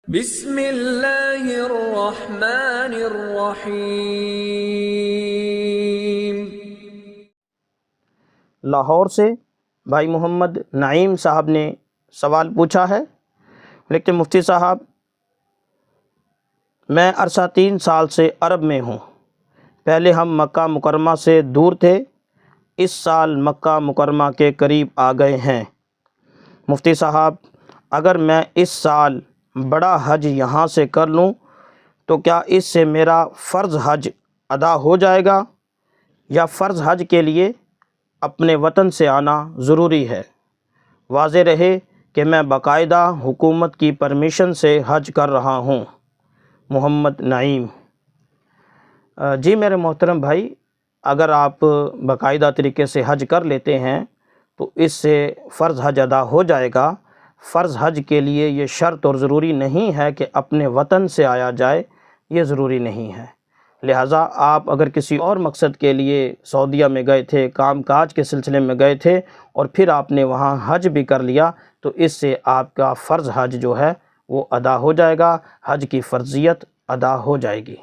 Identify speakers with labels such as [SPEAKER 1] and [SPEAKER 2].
[SPEAKER 1] بسم اللہ الرحمن الرحیم۔
[SPEAKER 2] لاہور سے بھائی محمد نعیم صاحب نے سوال پوچھا ہے، لیکن مفتی صاحب میں عرصہ 3 سال سے عرب میں ہوں۔ پہلے ہم مکہ مکرمہ سے دور تھے، اس سال مکہ مکرمہ کے قریب آ گئے ہیں۔ مفتی صاحب اگر میں اس سال بڑا حج یہاں سے کر لوں تو کیا اس سے میرا فرض حج ادا ہو جائے گا، یا فرض حج کے لیے اپنے وطن سے آنا ضروری ہے؟ واضح رہے کہ میں باقاعدہ حکومت کی پرمیشن سے حج کر رہا ہوں۔ محمد نعیم۔ جی میرے محترم بھائی، اگر آپ باقاعدہ طریقے سے حج کر لیتے ہیں تو اس سے فرض حج ادا ہو جائے گا۔ فرض حج کے لیے یہ شرط اور ضروری نہیں ہے کہ اپنے وطن سے آیا جائے، یہ ضروری نہیں ہے۔ لہٰذا آپ اگر کسی اور مقصد کے لیے سعودیہ میں گئے تھے، کام کاج کے سلسلے میں گئے تھے اور پھر آپ نے وہاں حج بھی کر لیا تو اس سے آپ کا فرض حج جو ہے وہ ادا ہو جائے گا، حج کی فرضیت ادا ہو جائے گی۔